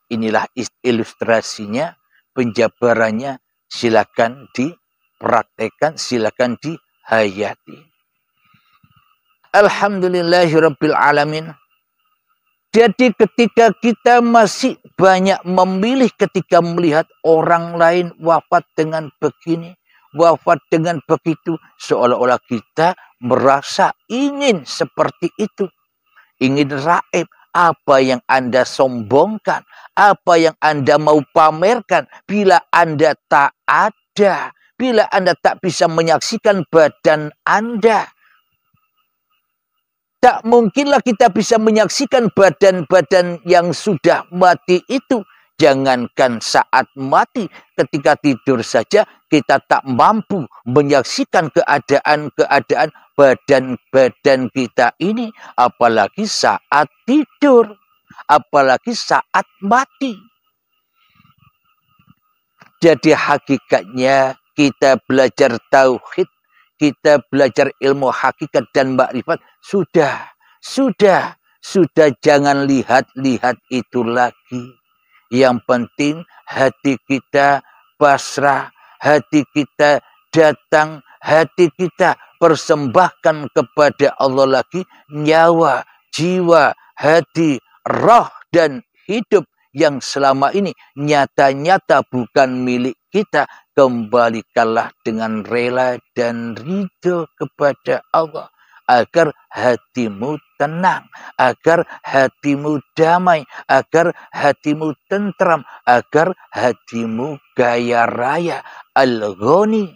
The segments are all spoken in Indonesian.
Inilah ilustrasinya, penjabarannya. Silakan dipraktekkan, silakan dihayati. Alhamdulillahirabbil alamin. Jadi ketika kita masih banyak memilih ketika melihat orang lain wafat dengan begini, wafat dengan begitu, seolah-olah kita merasa ingin seperti itu. Ingin raib. Apa yang Anda sombongkan, apa yang Anda mau pamerkan, bila Anda tak ada, bila Anda tak bisa menyaksikan badan Anda, tak mungkinlah kita bisa menyaksikan badan-badan yang sudah mati itu. Jangankan saat mati, ketika tidur saja kita tak mampu menyaksikan keadaan-keadaan badan-badan kita ini. Apalagi saat tidur, apalagi saat mati. Jadi hakikatnya kita belajar tauhid, kita belajar ilmu hakikat dan makrifat, sudah jangan lihat-lihat itu lagi. Yang penting hati kita pasrah, hati kita datang, hati kita persembahkan kepada Allah lagi. Nyawa, jiwa, hati, roh dan hidup yang selama ini nyata-nyata bukan milik kita, kembalikanlah dengan rela dan ridho kepada Allah. Agar hatimu tenang, agar hatimu damai, agar hatimu tentram, agar hatimu kaya raya. Al-Ghani.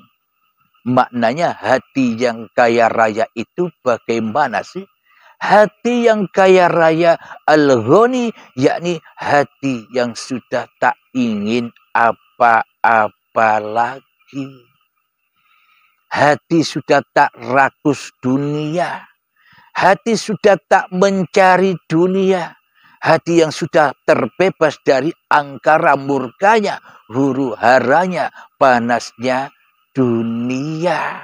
Maknanya hati yang kaya raya itu bagaimana sih? Hati yang kaya raya Al-Ghani, yakni hati yang sudah tak ingin apa-apa lagi. Hati sudah tak rakus dunia. Hati sudah tak mencari dunia. Hati yang sudah terbebas dari angkara murkanya, huru haranya, panasnya dunia.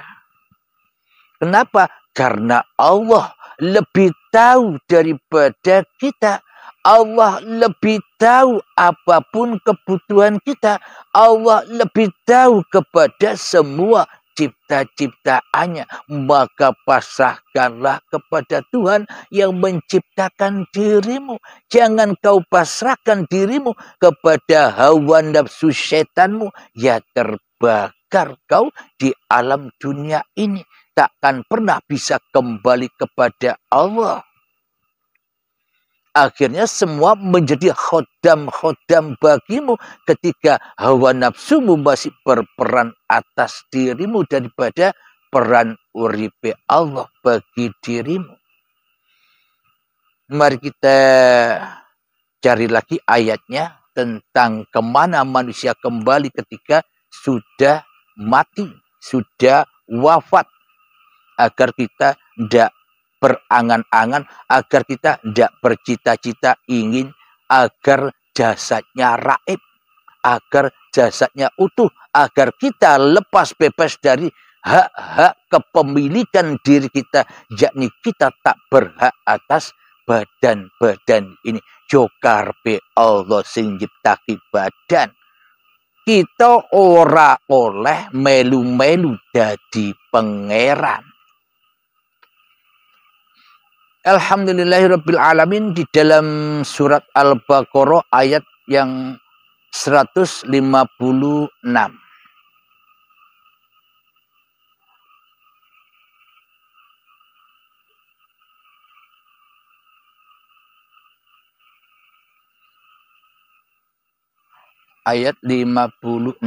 Kenapa? Karena Allah lebih tahu daripada kita. Allah lebih tahu apapun kebutuhan kita. Allah lebih tahu kepada semua cipta-ciptaannya. Maka pasrahkanlah kepada Tuhan yang menciptakan dirimu. Jangan kau pasrahkan dirimu kepada hawa nafsu setanmu. Ya terbakar kau di alam dunia ini. Takkan pernah bisa kembali kepada Allah. Akhirnya semua menjadi khodam-khodam bagimu ketika hawa nafsumu masih berperan atas dirimu daripada peran uripe Allah bagi dirimu. Mari kita cari lagi ayatnya tentang kemana manusia kembali ketika sudah mati, sudah wafat. Agar kita tidak berangan-angan, agar kita tidak bercita-cita ingin agar jasadnya raib, agar jasadnya utuh, agar kita lepas bebas dari hak-hak kepemilikan diri kita, yakni kita tak berhak atas badan-badan ini. Jokarpe Allah sing nyiptake badan. Kita ora oleh melu-melu dadi pangeran. Alhamdulillahirabbil alamin. Di dalam surat Al-Baqarah ayat yang 156. Ayat 56.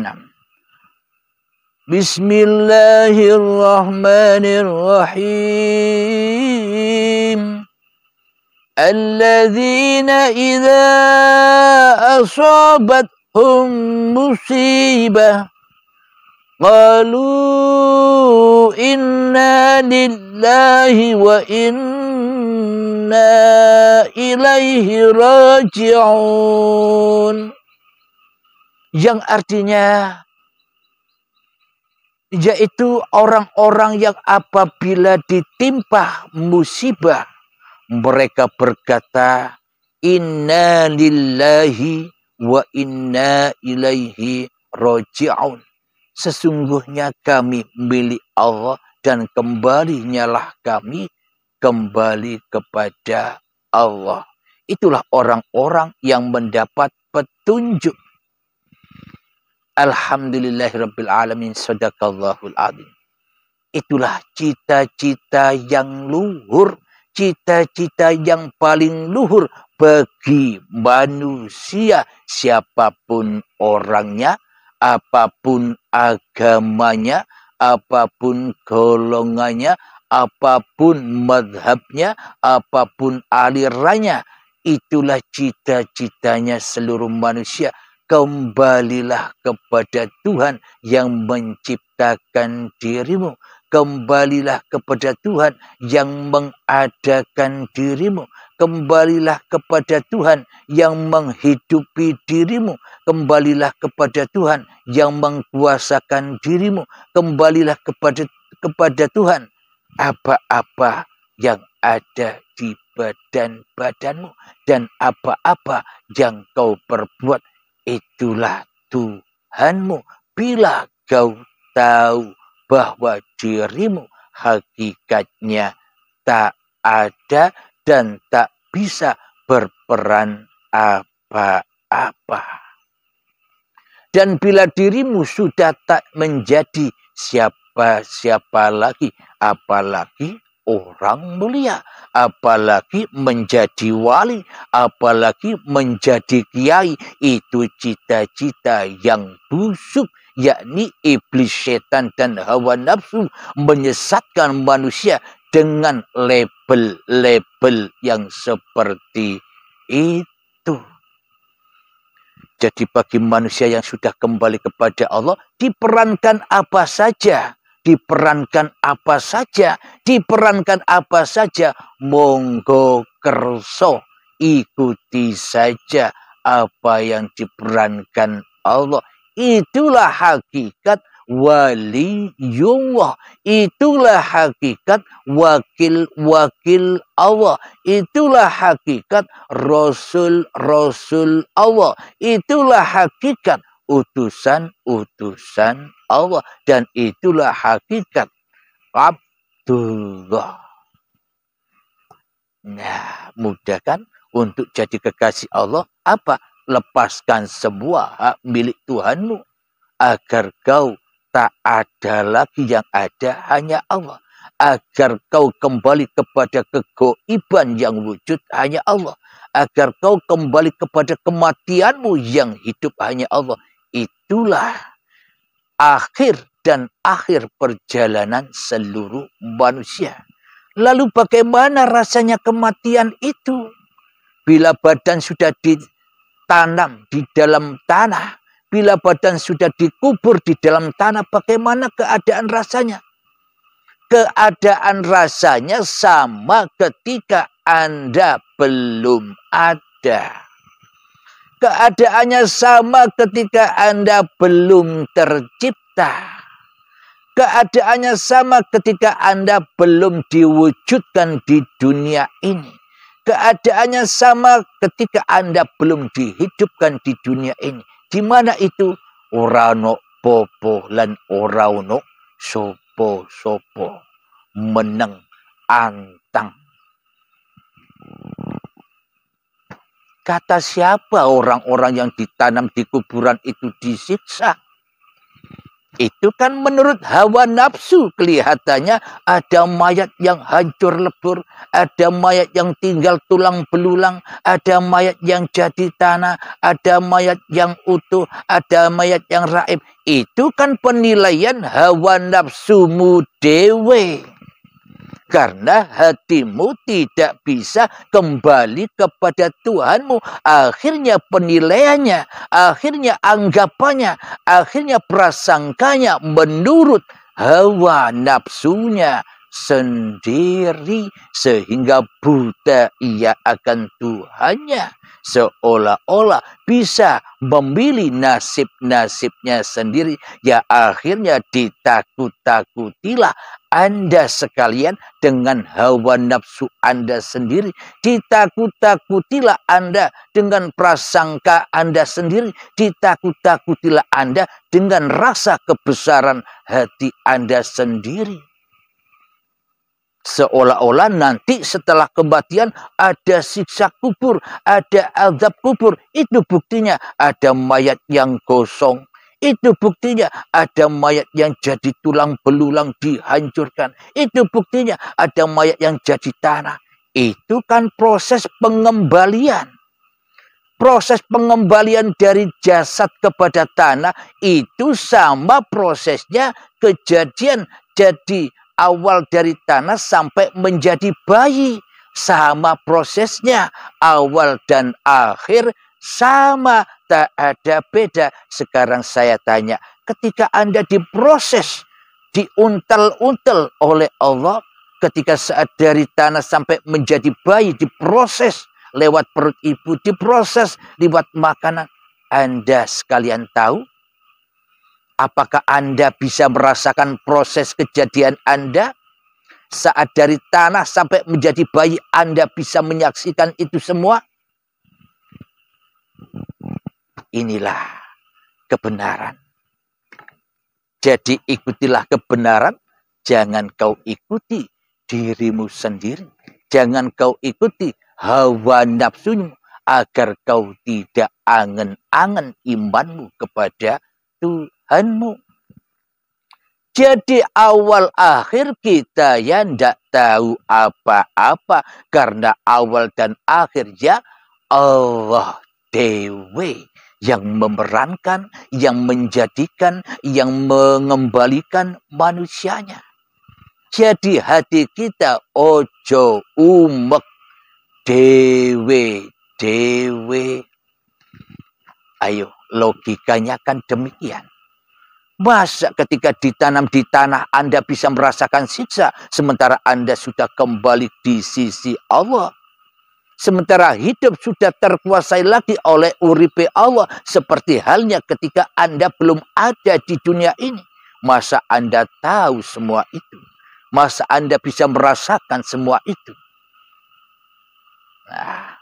Bismillahirrahmanirrahim. Alladzina idza asabathum musibah qalu inna lillahi wa inna ilaihi raji'un. Yang artinya yaitu orang-orang yang apabila ditimpa musibah mereka berkata inna lillahi wa inna ilaihi raji'un. Sesungguhnya kami milik Allah dan kembalinya kami kembali kepada Allah. Itulah orang-orang yang mendapat petunjuk. Alhamdulillahirabbil alamin, sadaqallahul adzim. Itulah cita-cita yang luhur, cita-cita yang paling luhur bagi manusia, siapapun orangnya, apapun agamanya, apapun golongannya, apapun madhabnya, apapun alirannya. Itulah cita-citanya seluruh manusia. Kembalilah kepada Tuhan yang menciptakan dirimu. Kembalilah kepada Tuhan yang mengadakan dirimu. Kembalilah kepada Tuhan yang menghidupi dirimu. Kembalilah kepada Tuhan yang mengkuasakan dirimu. Kembalilah kepada Tuhan. Apa-apa yang ada di badanmu dan apa-apa yang kau perbuat, itulah Tuhanmu. Bila kau tahu bahwa dirimu hakikatnya tak ada dan tak bisa berperan apa-apa. Dan bila dirimu sudah tak menjadi siapa-siapa lagi, apalagi orang mulia, apalagi menjadi wali, apalagi menjadi kiai, itu cita-cita yang busuk, yakni iblis, setan, dan hawa nafsu menyesatkan manusia dengan label-label yang seperti itu. Jadi bagi manusia yang sudah kembali kepada Allah, diperankan apa saja, diperankan apa saja, diperankan apa saja, monggo kerso, ikuti saja apa yang diperankan Allah. Itulah hakikat waliyullah, itulah hakikat wakil-wakil Allah, itulah hakikat rasul-rasul Allah, itulah hakikat utusan-utusan Allah, dan itulah hakikat Abdullah. Nah, mudah kan untuk jadi kekasih Allah? Apa? Lepaskan semua hak milik Tuhanmu, agar kau tak ada lagi, yang ada hanya Allah. Agar kau kembali kepada kegoiban yang wujud hanya Allah. Agar kau kembali kepada kematianmu yang hidup hanya Allah. Itulah akhir dan akhir perjalanan seluruh manusia. Lalu bagaimana rasanya kematian itu? Bila badan sudah ditanam di dalam tanah, bila badan sudah dikubur di dalam tanah, bagaimana keadaan rasanya? Keadaan rasanya sama ketika Anda belum ada. Keadaannya sama ketika Anda belum tercipta. Keadaannya sama ketika Anda belum diwujudkan di dunia ini. Keadaannya sama ketika Anda belum dihidupkan di dunia ini. Di mana itu? Ora ono popo lan ora ono sopo-sopo. Meneng antang. Kata siapa orang-orang yang ditanam di kuburan itu disiksa? Itu kan menurut hawa nafsu. Kelihatannya ada mayat yang hancur lebur, ada mayat yang tinggal tulang belulang, ada mayat yang jadi tanah, ada mayat yang utuh, ada mayat yang raib. Itu kan penilaian hawa nafsumu dewe. Karena hatimu tidak bisa kembali kepada Tuhanmu. Akhirnya penilaiannya, akhirnya anggapannya, akhirnya prasangkanya menurut hawa nafsunya sendiri, sehingga buta ia akan Tuhannya, seolah-olah bisa memilih nasib-nasibnya sendiri. Ya akhirnya ditakut-takutilah Anda sekalian dengan hawa nafsu Anda sendiri. Ditakut-takutilah Anda dengan prasangka Anda sendiri. Ditakut-takutilah Anda dengan rasa kebesaran hati Anda sendiri. Seolah-olah nanti setelah kematian ada siksa kubur, ada azab kubur. Itu buktinya ada mayat yang gosong. Itu buktinya ada mayat yang jadi tulang belulang dihancurkan. Itu buktinya ada mayat yang jadi tanah. Itu kan proses pengembalian. Proses pengembalian dari jasad kepada tanah itu sama prosesnya kejadian jadi awal dari tanah sampai menjadi bayi. Sama prosesnya, awal dan akhir sama, tak ada beda. Sekarang saya tanya, ketika Anda diproses, diuntel-untel oleh Allah, ketika saat dari tanah sampai menjadi bayi, diproses lewat perut ibu, diproses lewat makanan, Anda sekalian tahu? Apakah Anda bisa merasakan proses kejadian Anda? Saat dari tanah sampai menjadi bayi, Anda bisa menyaksikan itu semua? Inilah kebenaran. Jadi ikutilah kebenaran. Jangan kau ikuti dirimu sendiri. Jangan kau ikuti hawa nafsumu. Agar kau tidak angen-angen imanmu kepada Tuhanmu. Jadi awal akhir kita ya tidak tahu apa-apa. Karena awal dan akhir ya Allah dewe yang memerankan, yang menjadikan, yang mengembalikan manusianya. Jadi hati kita ojo umek dewe. Ayo, logikanya kan demikian. Masa ketika ditanam di tanah Anda bisa merasakan siksa, sementara Anda sudah kembali di sisi Allah. Sementara hidup sudah terkuasai lagi oleh uripe Allah. Seperti halnya ketika Anda belum ada di dunia ini. Masa Anda tahu semua itu? Masa Anda bisa merasakan semua itu? Nah,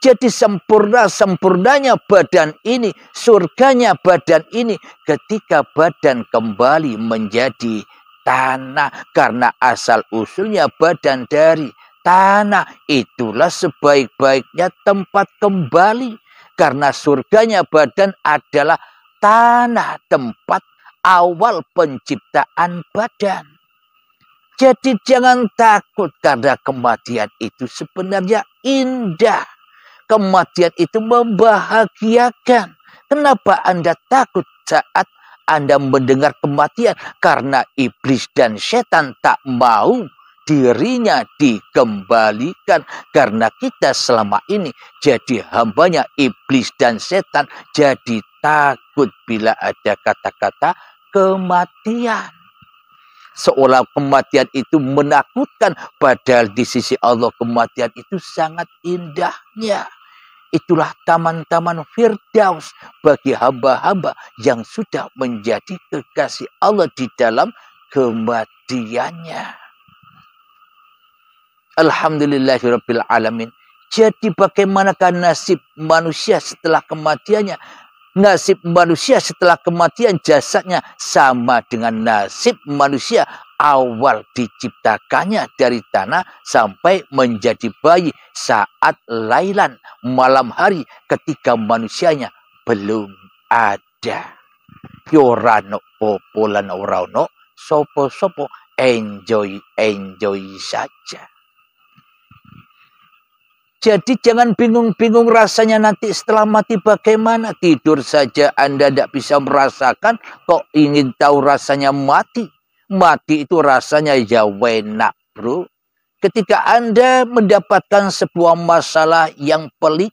jadi sempurnanya badan ini, surganya badan ini ketika badan kembali menjadi tanah. Karena asal usulnya badan dari tanah, itulah sebaik-baiknya tempat kembali. Karena surganya badan adalah tanah, tempat awal penciptaan badan. Jadi jangan takut karena kematian itu sebenarnya indah. Kematian itu membahagiakan. Kenapa Anda takut saat Anda mendengar kematian? Karena iblis dan setan tak mau dirinya dikembalikan. Karena kita selama ini jadi hambanya iblis dan setan. Jadi takut bila ada kata-kata kematian. Seolah kematian itu menakutkan. Padahal di sisi Allah kematian itu sangat indahnya. Itulah taman-taman Firdaus bagi hamba-hamba yang sudah menjadi kekasih Allah di dalam kematiannya. Alhamdulillahirabbil alamin. Jadi bagaimanakah nasib manusia setelah kematiannya? Nasib manusia setelah kematian jasadnya sama dengan nasib manusia awal diciptakannya dari tanah sampai menjadi bayi saat lailan malam hari ketika manusianya belum ada. Yorano popolan orano sopo-sopo enjoy saja. Jadi jangan bingung-bingung rasanya nanti setelah mati bagaimana. Tidur saja Anda tidak bisa merasakan. Kok ingin tahu rasanya mati? Mati itu rasanya ya enak bro. Ketika Anda mendapatkan sebuah masalah yang pelik.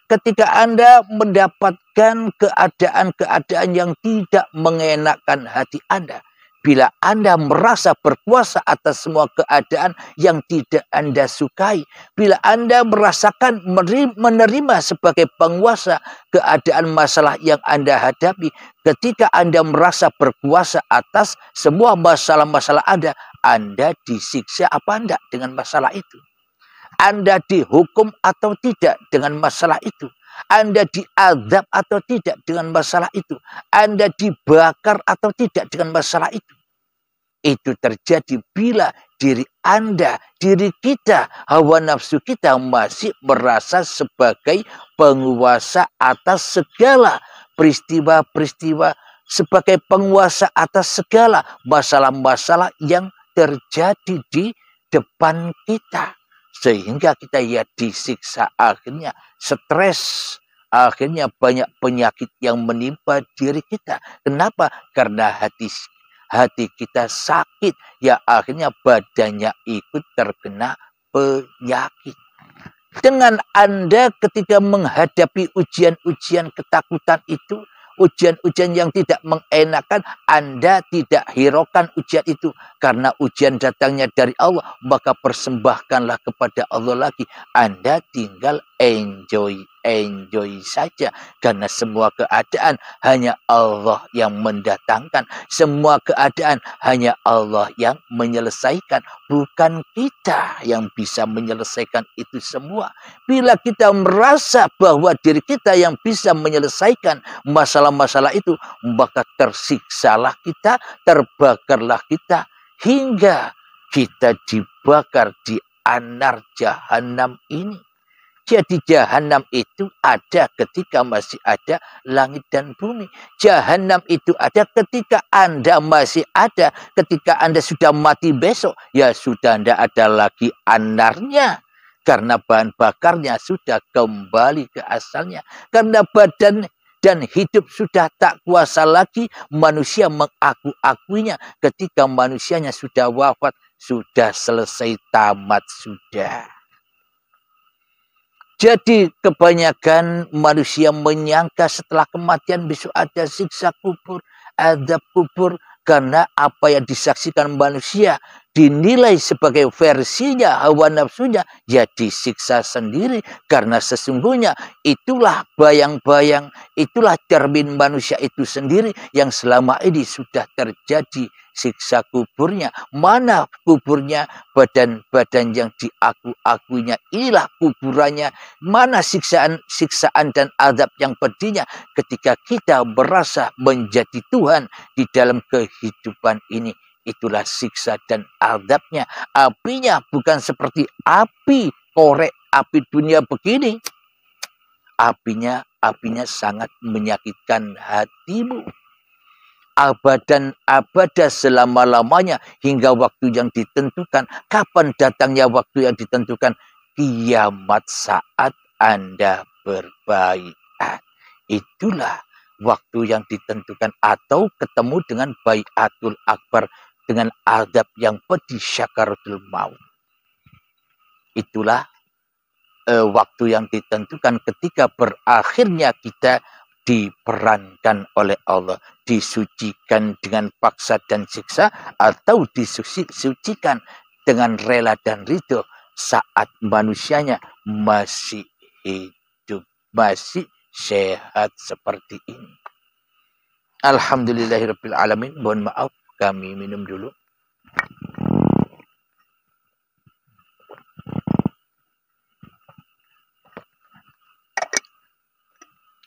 Ketika Anda mendapatkan keadaan-keadaan yang tidak mengenakan hati Anda. Bila Anda merasa berkuasa atas semua keadaan yang tidak Anda sukai, bila Anda merasakan menerima sebagai penguasa keadaan masalah yang Anda hadapi, ketika Anda merasa berkuasa atas semua masalah-masalah Anda disiksa apa enggak dengan masalah itu? Anda dihukum atau tidak dengan masalah itu? Anda diazab atau tidak dengan masalah itu? Anda dibakar atau tidak dengan masalah itu? Itu terjadi bila diri Anda, diri kita, hawa nafsu kita masih merasa sebagai penguasa atas segala peristiwa-peristiwa, sebagai penguasa atas segala masalah-masalah yang terjadi di depan kita. Sehingga kita ya disiksa, akhirnya stres, akhirnya banyak penyakit yang menimpa diri kita. Kenapa? Karena hati kita sakit, ya akhirnya badannya ikut terkena penyakit. Dengan Anda ketika menghadapi ujian-ujian ketakutan itu, ujian-ujian yang tidak mengenakan, Anda tidak hiraukan ujian itu. Karena ujian datangnya dari Allah, maka persembahkanlah kepada Allah lagi. Anda tinggal enjoy saja. Karena semua keadaan hanya Allah yang mendatangkan. Semua keadaan hanya Allah yang menyelesaikan. Bukan kita yang bisa menyelesaikan itu semua. Bila kita merasa bahwa diri kita yang bisa menyelesaikan masalah-masalah itu, maka tersiksalah kita, terbakarlah kita, hingga kita dibakar di anar jahanam ini. Jadi jahanam itu ada ketika masih ada langit dan bumi. Jahanam itu ada ketika Anda masih ada. Ketika Anda sudah mati besok, ya sudah tidak ada lagi anarnya. Karena bahan bakarnya sudah kembali ke asalnya. Karena badan dan hidup sudah tak kuasa lagi manusia mengaku-akuinya. Ketika manusianya sudah wafat, sudah selesai, tamat sudah. Jadi kebanyakan manusia menyangka setelah kematian besok ada siksa kubur, azab kubur. Karena apa yang disaksikan manusia dinilai sebagai versinya hawa nafsunya, ya disiksa sendiri. Karena sesungguhnya itulah bayang-bayang, itulah cermin manusia itu sendiri yang selama ini sudah terjadi siksa kuburnya. Mana kuburnya? Badan-badan yang diaku-akuinya, inilah kuburannya. Mana siksaan dan azab yang pedihnya ketika kita merasa menjadi Tuhan di dalam kehidupan ini. Itulah siksa dan azabnya. Apinya bukan seperti api korek, api dunia begini. Apinya sangat menyakitkan hatimu. Abadan abada selama-lamanya hingga waktu yang ditentukan. Kapan datangnya waktu yang ditentukan? Kiamat saat Anda berbaiat. Itulah waktu yang ditentukan, atau ketemu dengan baiatul akbar, dengan azab yang pedih, syakaratul maut. Itulah waktu yang ditentukan ketika berakhirnya kita diperankan oleh Allah, disucikan dengan paksa dan siksa, atau disucikan dengan rela dan ridho saat manusianya masih hidup, masih sehat seperti ini. Alhamdulillahirabbil alamin. Mohon maaf, kami minum dulu.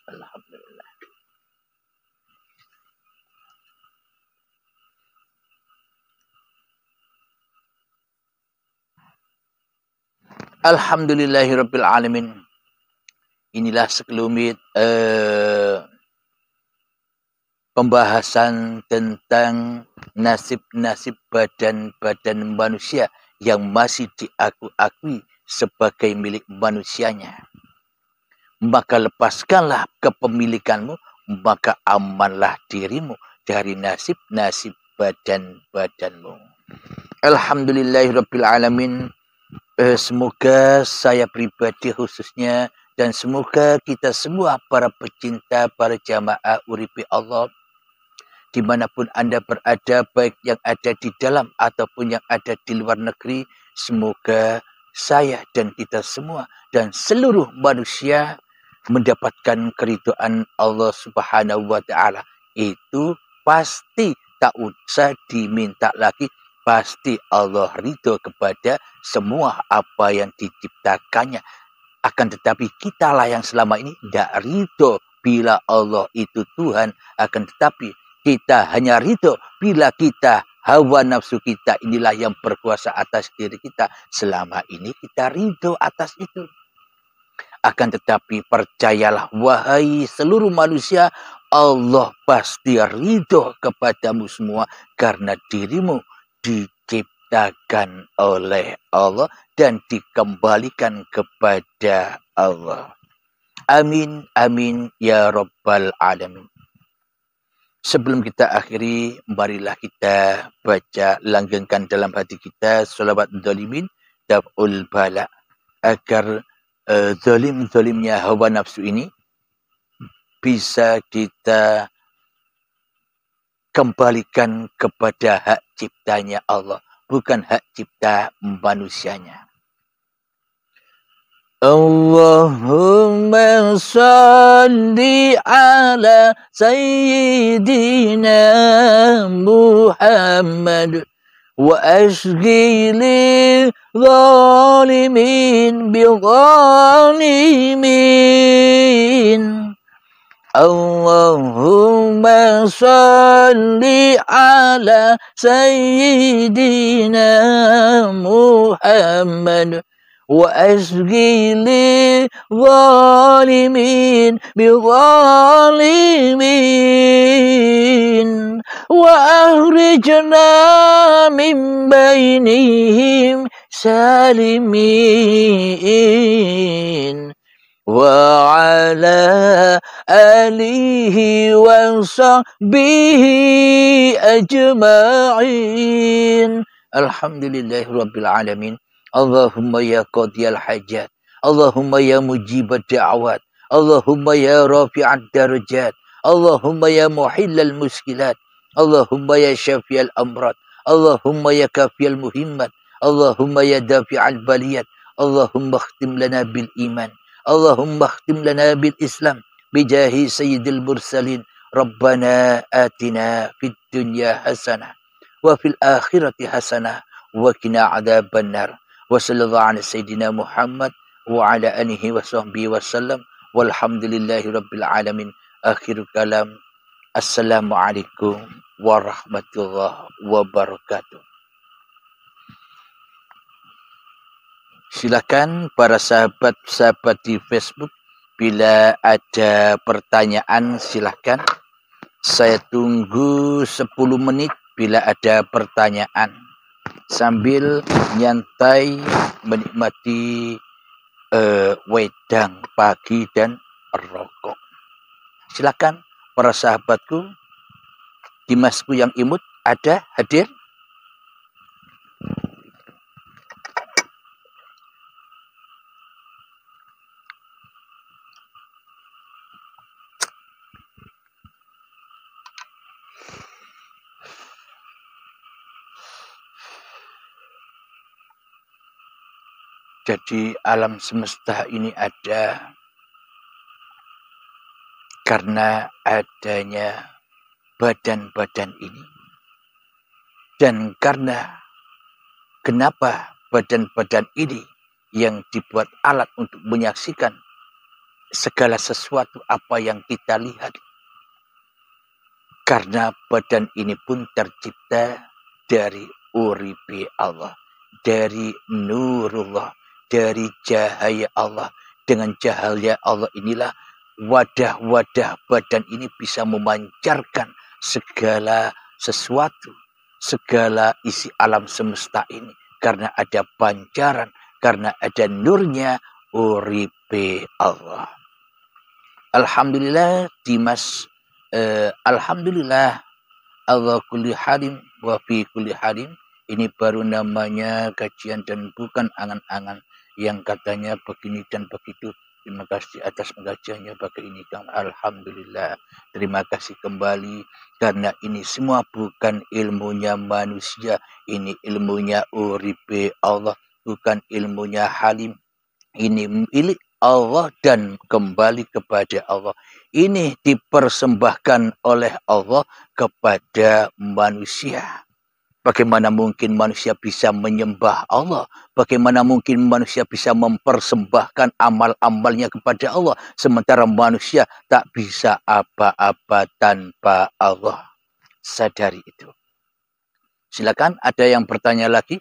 Alhamdulillah. Alhamdulillahirabbil alamin. Inilah sekelumit pembahasan tentang nasib-nasib badan-badan manusia yang masih diaku-akui sebagai milik manusianya. Maka lepaskanlah kepemilikanmu, maka amanlah dirimu dari nasib-nasib badan-badanmu. Alhamdulillahirabbil alamin. Semoga saya pribadi khususnya, dan semoga kita semua para pecinta, para jamaah uripi Allah, dimanapun Anda berada, baik yang ada di dalam ataupun yang ada di luar negeri, semoga saya dan kita semua dan seluruh manusia mendapatkan keridhaan Allah Subhanahu wa taala. Itu pasti, tak usah diminta lagi, pasti Allah ridho kepada semua apa yang diciptakannya. Akan tetapi kitalah yang selama ini tidak ridho bila Allah itu Tuhan. Akan tetapi kita hanya ridho bila kita, hawa nafsu kita inilah yang berkuasa atas diri kita. Selama ini kita ridho atas itu. Akan tetapi percayalah wahai seluruh manusia, Allah pasti ridho kepadamu semua karena dirimu diciptakan oleh Allah dan dikembalikan kepada Allah. Amin, amin, ya Rabbal Alamin. Sebelum kita akhiri, marilah kita baca, langgengkan dalam hati kita sholawat dzalimin daf'ul bala, agar zalim-zalimnya hawa nafsu ini bisa kita kembalikan kepada hak ciptanya Allah, bukan hak cipta manusianya. Allahumma salli ala sayyidina Muhammad wa ashghili zalimin bi zalimin. Allahumma salli ala sayyidina Muhammad wa ashghili zalimin bi zalimin wa akhrijna min bainihim salimin wa ala alihi wa sahbihi ajma'in. Alhamdulillahi rabbil alamin. Allahumma ya qadiyal hajat, Allahumma ya mujibad da'awat, Allahumma ya rafi'ad darajat, Allahumma ya muhillal muskilat, Allahumma ya syafi'al amrad, Allahumma ya kafiyal muhimmat, Allahumma ya dafi'al baliyat, Allahumma khtim lana bil iman, Allahumma khtim lana bil islam, bijahi sayyidil mursalin. Rabbana atina fid dunya hasanah wa fil akhirati hasanah wa qina adzaban nar. Wa sallallahu ala sayyidina Muhammad wa ala alihi wa sahbihi wa sallam. Walhamdulillahi rabbil alamin. Akhirul kalam. Assalamualaikum warahmatullahi wabarakatuh. Silakan para sahabat-sahabat di Facebook, bila ada pertanyaan silakan. Saya tunggu 10 menit bila ada pertanyaan, sambil nyantai menikmati wedang pagi dan rokok. Silakan para sahabatku, Dimasku yang imut ada hadir? Jadi alam semesta ini ada karena adanya badan-badan ini. Dan karena kenapa badan-badan ini yang dibuat alat untuk menyaksikan segala sesuatu apa yang kita lihat. Karena badan ini pun tercipta dari uripi Allah, dari nurullah, dari cahaya Allah. Dengan cahaya Allah inilah wadah-wadah badan ini bisa memancarkan segala sesuatu, segala isi alam semesta ini. Karena ada pancaran, karena ada nurnya uripi Allah. Alhamdulillah Dimas, alhamdulillah Allah kulli halim wa fi kulli halim. Ini baru namanya kajian dan bukan angan-angan yang katanya begini dan begitu. Terima kasih atas pengajiannya bagi ini Kang. Alhamdulillah. Terima kasih kembali karena ini semua bukan ilmunya manusia, ini ilmunya uripe Allah, bukan ilmunya Halim. Ini milik Allah dan kembali kepada Allah. Ini dipersembahkan oleh Allah kepada manusia. Bagaimana mungkin manusia bisa menyembah Allah? Bagaimana mungkin manusia bisa mempersembahkan amal-amalnya kepada Allah? Sementara manusia tak bisa apa-apa tanpa Allah. Sadari itu. Silakan, ada yang bertanya lagi?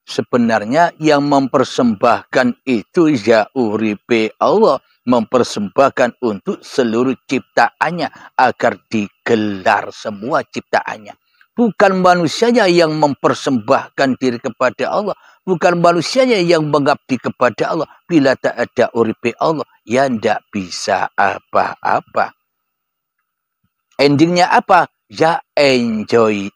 Sebenarnya yang mempersembahkan itu ya uripe Allah, mempersembahkan untuk seluruh ciptaannya agar digelar semua ciptaannya. Bukan manusianya yang mempersembahkan diri kepada Allah, bukan manusianya yang mengabdi kepada Allah. Bila tak ada uripe Allah, ya ndak bisa apa-apa. Endingnya apa? Ya enjoy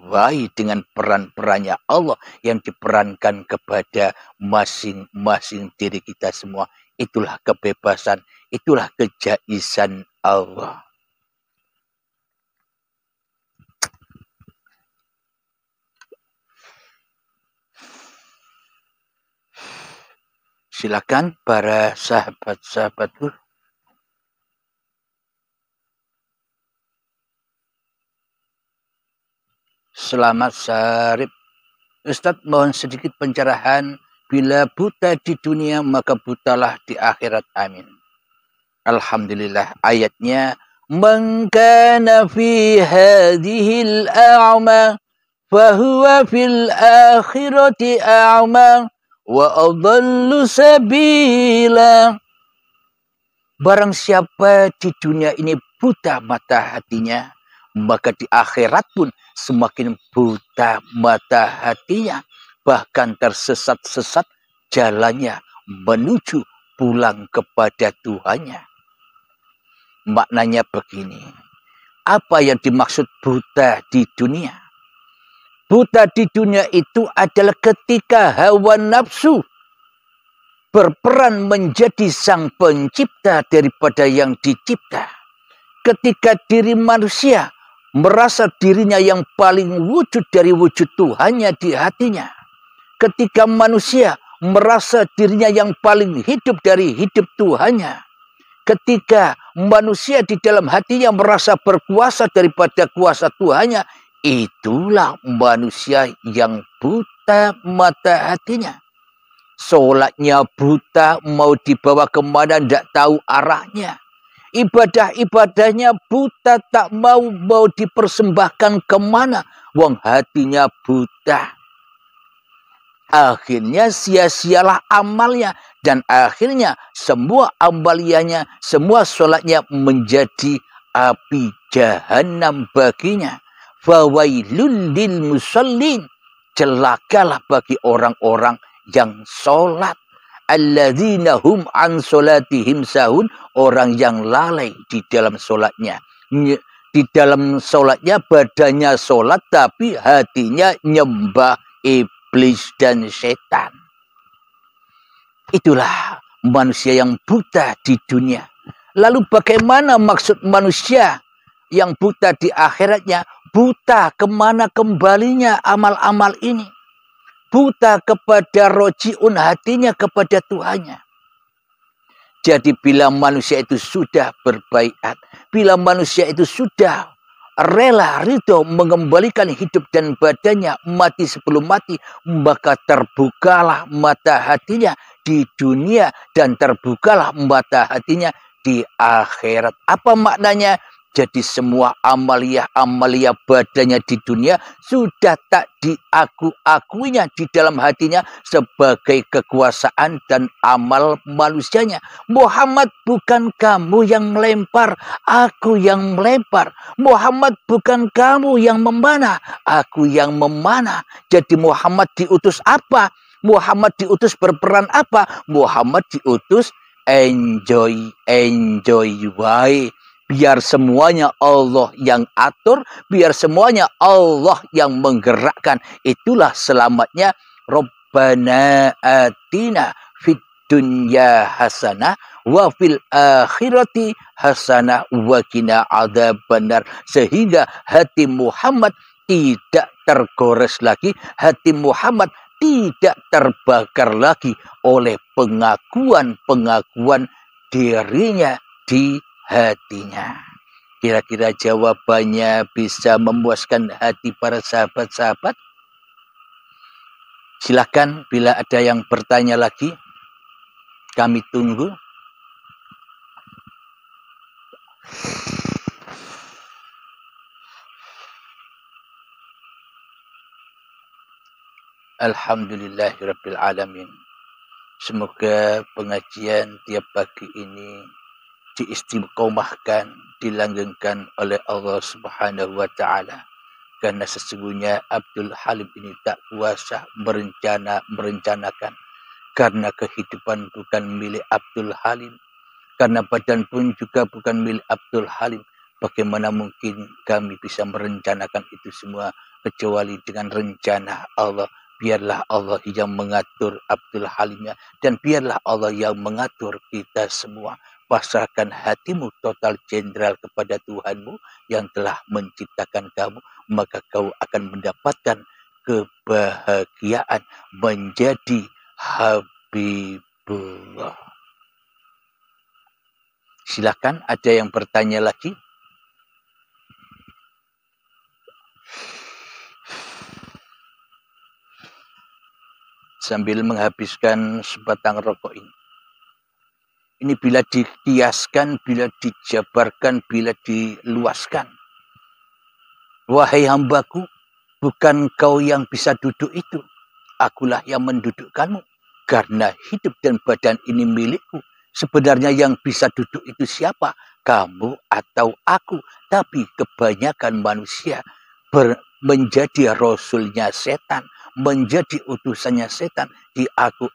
wae dengan peran-perannya Allah yang diperankan kepada masing-masing diri kita semua. Itulah kebebasan, itulah kejaisan Allah. Silakan para sahabat-sahabatku. Selamat Syarif. Ustadz mohon sedikit pencerahan. Bila buta di dunia maka butalah di akhirat. Amin. Alhamdulillah, ayatnya man kana fi hadhil a'ma fahuwa fil akhirati a'ma wa adallu sabila. Barang siapa di dunia ini buta mata hatinya, maka di akhirat pun semakin buta mata hatinya, bahkan tersesat-sesat jalannya menuju pulang kepada Tuhannya. Maknanya begini, apa yang dimaksud buta di dunia? Buta di dunia itu adalah ketika hawa nafsu berperan menjadi sang pencipta daripada yang dicipta. Ketika diri manusia merasa dirinya yang paling wujud dari wujud Tuhannya di hatinya. Ketika manusia merasa dirinya yang paling hidup dari hidup Tuhannya. Ketika manusia di dalam hatinya merasa berkuasa daripada kuasa Tuhannya. Itulah manusia yang buta mata hatinya. Sholatnya buta, mau dibawa kemana tidak tahu arahnya. Ibadah-ibadahnya buta, tak mau dipersembahkan kemana. Wong hatinya buta. Akhirnya sia-sialah amalnya. Dan akhirnya semua amaliannya, semua sholatnya menjadi api jahanam baginya. Fawailul lil musallin. Celakalah bagi orang-orang yang sholat. Alladzina hum an sholatihim sahun. Orang yang lalai di dalam sholatnya. Di dalam sholatnya badannya sholat tapi hatinya nyembah iblis dan setan. Itulah manusia yang buta di dunia. Lalu bagaimana maksud manusia yang buta di akhiratnya? Buta kemana kembalinya amal-amal ini? Buta kepada rojiun hatinya kepada Tuhannya. Jadi bila manusia itu sudah berbaiat, bila manusia itu sudah rela ridho mengembalikan hidup dan badannya mati sebelum mati, maka terbukalah mata hatinya di dunia dan terbukalah mata hatinya di akhirat. Apa maknanya? Jadi semua amalia-amalia badannya di dunia sudah tak diaku-akuinya di dalam hatinya sebagai kekuasaan dan amal manusianya. Muhammad, bukan kamu yang melempar, aku yang melempar. Muhammad, bukan kamu yang memanah, aku yang memanah. Jadi Muhammad diutus apa? Muhammad diutus berperan apa? Muhammad diutus enjoy wae. Biar semuanya Allah yang atur, biar semuanya Allah yang menggerakkan. Itulah selamatnya. Rabbana atina fid dunya hasanah wa fil akhirati hasanah wa qina adzabannar. Sehingga hati Muhammad tidak tergores lagi, hati Muhammad tidak terbakar lagi oleh pengakuan-pengakuan dirinya di hatinya. Kira-kira jawabannya bisa memuaskan hati para sahabat-sahabat? Silakan bila ada yang bertanya lagi, kami tunggu. Alhamdulillahirabbil alamin. Semoga pengajian tiap pagi ini diistiqomahkan, dilanggengkan oleh Allah Subhanahu wa taala. Karena sesungguhnya Abdul Halim ini tak kuasa merencanakan. Karena kehidupan bukan milik Abdul Halim. Karena badan pun juga bukan milik Abdul Halim. Bagaimana mungkin kami bisa merencanakan itu semua kecuali dengan rencana Allah. Biarlah Allah yang mengatur Abdul Halimnya, dan biarlah Allah yang mengatur kita semua. Pasrahkan hatimu total jenderal kepada Tuhanmu yang telah menciptakan kamu, maka kau akan mendapatkan kebahagiaan menjadi Habibullah. Silakan, ada yang bertanya lagi? Sambil menghabiskan sebatang rokok ini. Ini bila dikiaskan, bila dijabarkan, bila diluaskan. Wahai hambaku, bukan kau yang bisa duduk itu. Akulah yang mendudukkanmu. Karena hidup dan badan ini milikku. Sebenarnya yang bisa duduk itu siapa? Kamu atau aku. Tapi kebanyakan manusia menjadi rasulnya setan, menjadi utusannya setan.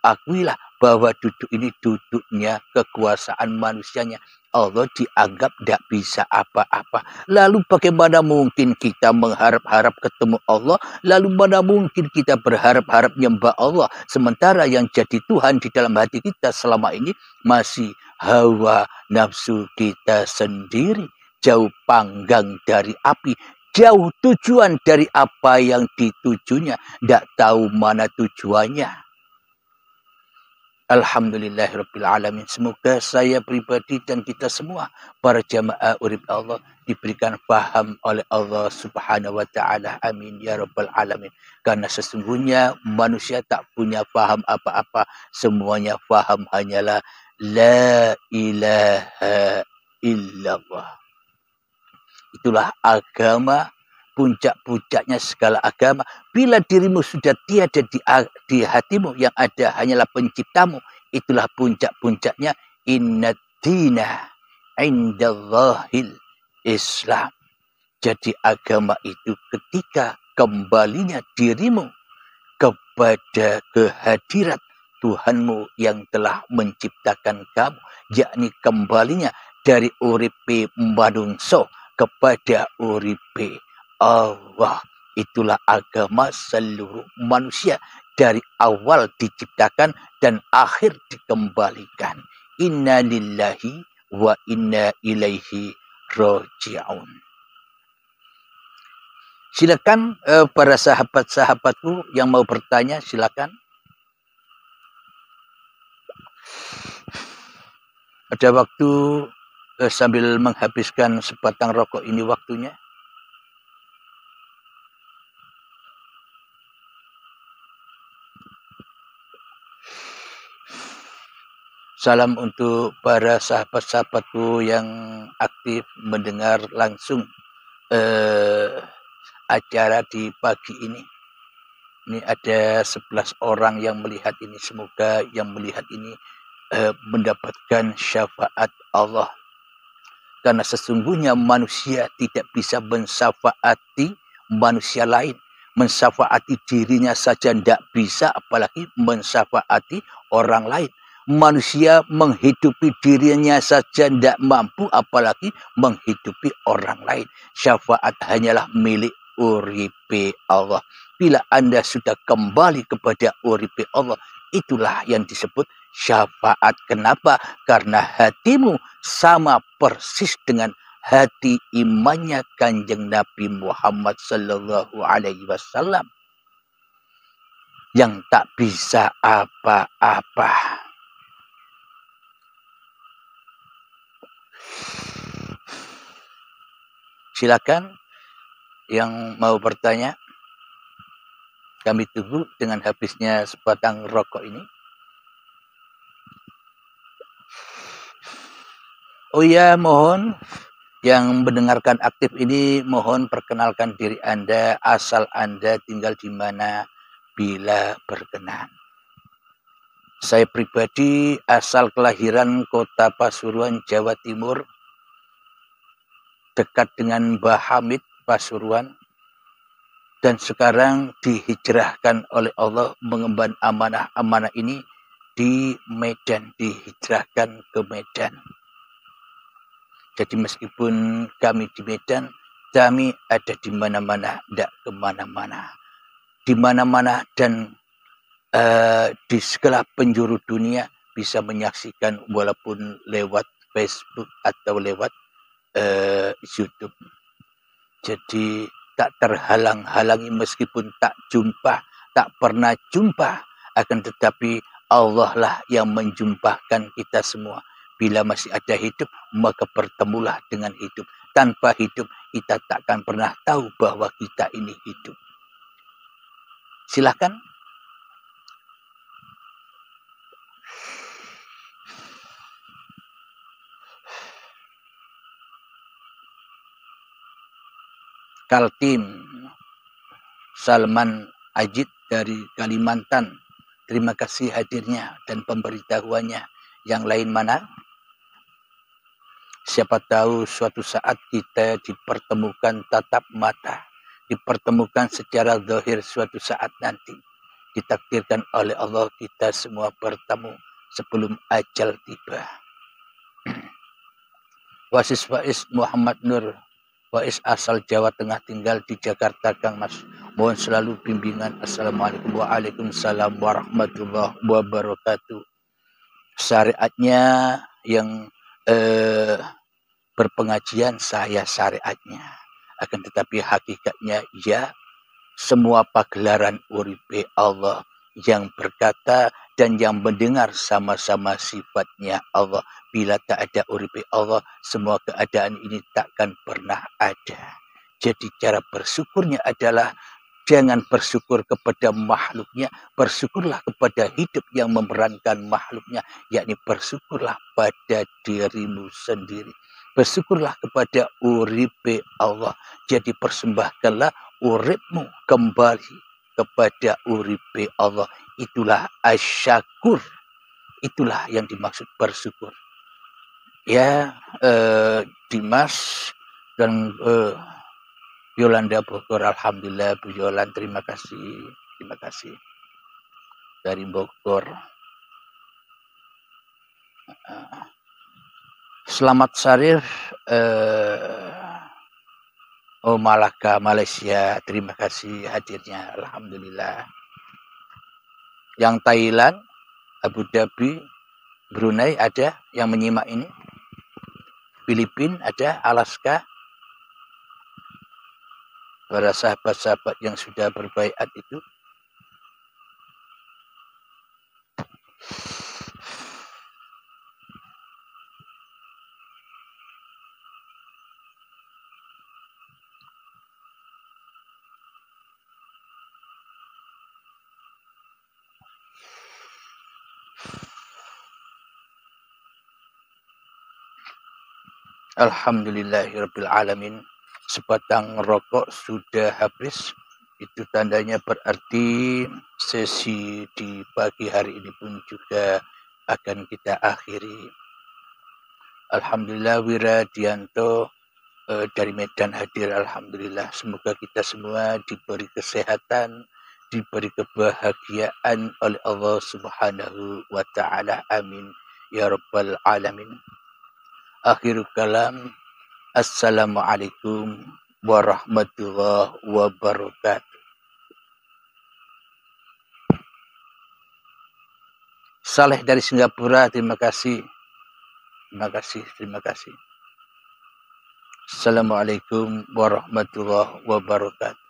Akuilah bahwa duduk ini duduknya kekuasaan manusianya. Allah dianggap tidak bisa apa-apa. Lalu bagaimana mungkin kita mengharap-harap ketemu Allah? Lalu mana mungkin kita berharap-harap nyembah Allah? Sementara yang jadi Tuhan di dalam hati kita selama ini masih hawa nafsu kita sendiri. Jauh panggang dari api. Jauh tujuan dari apa yang ditujunya. Tidak tahu mana tujuannya. Alhamdulillahirabbil alamin. Semoga saya pribadi dan kita semua para jamaah urip Allah diberikan faham oleh Allah Subhanahu wa taala. Amin ya rabbal alamin. Karena sesungguhnya manusia tak punya faham apa-apa. Semuanya faham hanyalah la ilaha illallah. Itulah agama, puncak-puncaknya segala agama. Bila dirimu sudah tiada di hatimu, yang ada hanyalah penciptamu, itulah puncak-puncaknya. Inna dina indallahil Islam. Jadi agama itu ketika kembalinya dirimu kepada kehadirat Tuhanmu yang telah menciptakan kamu, yakni kembalinya dari uripe manungso kepada uripe Allah. Itulah agama seluruh manusia dari awal diciptakan dan akhir dikembalikan. Inna lillahi wa inna ilaihi raji'un. Silakan para sahabat-sahabatku yang mau bertanya, silakan. Ada waktu sambil menghabiskan sebatang rokok ini waktunya. Salam untuk para sahabat-sahabatku yang aktif mendengar langsung acara di pagi ini. Ini ada 11 orang yang melihat ini. Semoga yang melihat ini mendapatkan syafaat Allah. Karena sesungguhnya manusia tidak bisa mensyafaati manusia lain. Mensyafaati dirinya saja tidak bisa, apalagi mensyafaati orang lain. Manusia menghidupi dirinya saja tidak mampu, apalagi menghidupi orang lain. Syafaat hanyalah milik uripe Allah. Bila Anda sudah kembali kepada uripe Allah, itulah yang disebut syafaat. Kenapa? Karena hatimu sama persis dengan hati imannya Kanjeng Nabi Muhammad sallallahu alaihi wasallam yang tak bisa apa-apa. Silakan yang mau bertanya. Kami tunggu dengan habisnya sebatang rokok ini. Oh ya, mohon yang mendengarkan aktif ini, mohon perkenalkan diri Anda, asal Anda tinggal di mana bila berkenan. Saya pribadi asal kelahiran kota Pasuruan, Jawa Timur, dekat dengan Mbah Hamid, Pasuruan, dan sekarang dihijrahkan oleh Allah mengemban amanah-amanah ini di Medan, dihijrahkan ke Medan. Jadi meskipun kami di Medan, kami ada di mana-mana, tidak kemana-mana. Di mana-mana dan di segala penjuru dunia bisa menyaksikan walaupun lewat Facebook atau lewat YouTube. Jadi tak terhalang-halangi meskipun tak jumpa, tak pernah jumpa, akan tetapi Allah lah yang menjumpakan kita semua. Bila masih ada hidup, maka bertemulah dengan hidup. Tanpa hidup, kita takkan pernah tahu bahwa kita ini hidup. Silakan. Kaltim Salman Ajit dari Kalimantan. Terima kasih hadirnya dan pemberitahuannya. Yang lain mana? Siapa tahu suatu saat kita dipertemukan tatap mata, dipertemukan secara zahir suatu saat nanti. Ditakdirkan oleh Allah kita semua bertemu sebelum ajal tiba. Wasis Faiz Muhammad Nur, Faiz asal Jawa Tengah, tinggal di Jakarta, Kang Mas. Mohon selalu bimbingan. Assalamualaikum waalaikumsalam warahmatullahi wabarakatuh. Syariatnya yang berpengajian saya syariatnya. Akan tetapi hakikatnya ya semua pagelaran uripe Allah yang berkata dan yang mendengar sama-sama sifatnya Allah. Bila tak ada uripe Allah, semua keadaan ini takkan pernah ada. Jadi cara bersyukurnya adalah jangan bersyukur kepada makhluknya, bersyukurlah kepada hidup yang memerankan makhluknya, yakni bersyukurlah pada dirimu sendiri. Bersyukurlah kepada uripe Allah. Jadi persembahkanlah uripmu kembali kepada uripe Allah. Itulah asyakur. Itulah yang dimaksud bersyukur. Ya, Dimas dan Yolanda Bogor, alhamdulillah Bu Yolan, terima kasih dari Bogor. Selamat Syarif, Malaka, Malaysia, terima kasih hadirnya, alhamdulillah. Yang Thailand, Abu Dhabi, Brunei ada yang menyimak ini. Filipina ada, Alaska. Para sahabat-sahabat yang sudah berbaiat itu. Alhamdulillahirrabbilalamin. Sebatang rokok sudah habis. Itu tandanya berarti sesi di pagi hari ini pun juga akan kita akhiri. Alhamdulillah Wiradianto dari Medan hadir, alhamdulillah. Semoga kita semua diberi kesehatan, diberi kebahagiaan oleh Allah Subhanahu wa taala. Amin ya rabbal alamin. Akhirul kalam, assalamualaikum warahmatullahi wabarakatuh. Saleh dari Singapura, terima kasih. Terima kasih. Assalamualaikum warahmatullahi wabarakatuh.